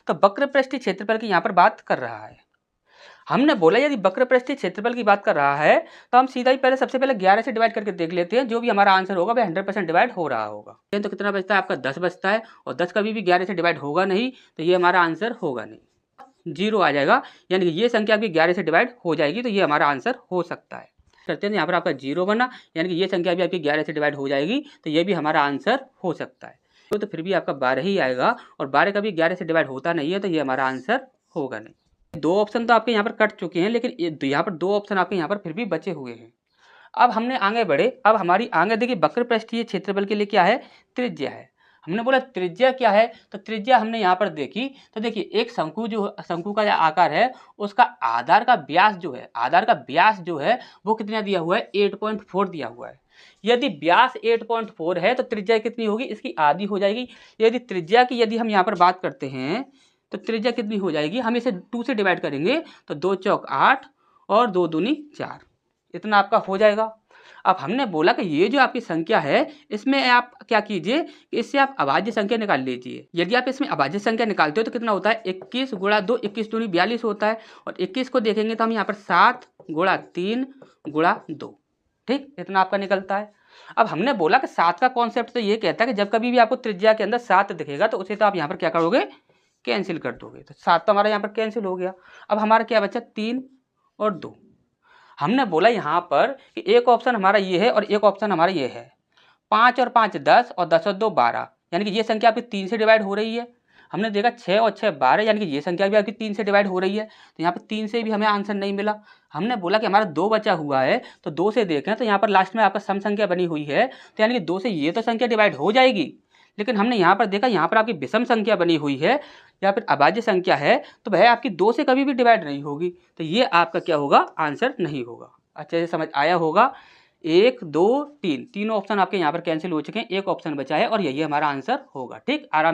तो वक्र पृष्ठीय क्षेत्रफल की यहाँ पर बात कर रहा है। हमने बोला यदि वक्र पृष्ठीय क्षेत्रफल की बात कर रहा है तो हम सीधा ही पहले सबसे पहले 11 से डिवाइड करके देख लेते हैं, जो भी हमारा आंसर होगा वह 100% डिवाइड हो रहा होगा। तो कितना बचता है आपका 10 बचता है, और 10 कभी भी 11 से डिवाइड होगा नहीं, तो ये हमारा आंसर होगा नहीं, 0 आ जाएगा। यानी कि ये संख्या भी 11 से डिवाइड हो जाएगी, तो ये हमारा आंसर हो सकता है। करते हैं यहाँ पर आपका 0 बना, यानी कि ये संख्या भी आपकी 11 से डिवाइड हो जाएगी, तो ये भी हमारा आंसर हो सकता है। तो फिर भी आपका 12 ही आएगा, और 12 कभी 11 से डिवाइड होता नहीं है, तो ये हमारा आंसर होगा नहीं। 2 ऑप्शन तो आपके यहाँ पर कट चुके हैं, लेकिन यहाँ पर 2 ऑप्शन आपके यहाँ पर फिर भी बचे हुए हैं। अब हमने आगे बढ़े, अब हमारी आगे देखिए वक्र पृष्ठीय क्षेत्रफल के लिए क्या है, त्रिज्या है। हमने बोला त्रिज्या क्या है, तो त्रिज्या हमने यहाँ पर देखी, तो देखिए एक शंकु का जो आकार है उसका आधार का व्यास जो है वो कितना दिया हुआ है, 8.4 दिया हुआ है। यदि व्यास 8.4 है तो त्रिज्या कितनी होगी, इसकी आधी हो जाएगी। यदि त्रिज्या की यदि हम यहाँ पर बात करते हैं तो त्रिज्या कितनी हो जाएगी, हम इसे 2 से डिवाइड करेंगे तो 2 चौक 8 और 2 दूनी 4, इतना आपका हो जाएगा। अब हमने बोला कि ये जो आपकी संख्या है इसमें आप क्या कीजिए कि इससे आप अभाज्य संख्या निकाल लीजिए। यदि आप इसमें अभाज्य संख्या निकालते हो तो कितना होता है, 21 गुणा 2, 21 दूनी 42 होता है, और 21 को देखेंगे तो हम यहाँ पर 7 गुणा 3 गुणा 2, ठीक, इतना आपका निकलता है। अब हमने बोला कि 7 का कॉन्सेप्ट तो ये कहता है कि जब कभी भी आपको त्रिज्या के अंदर 7 दिखेगा तो उसे तो आप यहाँ पर क्या करोगे, कैंसिल कर दोगे। तो 7 तो हमारा यहाँ पर कैंसिल हो गया। अब हमारा क्या बचा, 3 और 2। हमने बोला यहाँ पर कि एक ऑप्शन हमारा ये है और एक ऑप्शन हमारा ये है, 5 और 5 10 और 10 और 2 12, यानी कि ये संख्या आपकी 3 से डिवाइड हो रही है। हमने देखा 6 और 6 12, यानी कि ये संख्या भी आपकी 3 से डिवाइड हो रही है, तो यहाँ पर 3 से भी हमें आंसर नहीं मिला। हमने बोला कि हमारा 2 बचा हुआ है, तो 2 से देखें तो यहाँ पर लास्ट में आपका सम संख्या बनी हुई है, तो यानी कि 2 से ये तो संख्या डिवाइड हो जाएगी, लेकिन हमने यहाँ पर देखा यहाँ पर आपकी विषम संख्या बनी हुई है या फिर अभाज्य संख्या है, तो वह आपकी 2 से कभी भी डिवाइड नहीं होगी, तो ये आपका क्या होगा, आंसर नहीं होगा। अच्छे से समझ आया होगा। 1 2 3 तीनों ऑप्शन आपके यहाँ पर कैंसिल हो चुके हैं, एक ऑप्शन बचा है और यही हमारा आंसर होगा। ठीक, आराम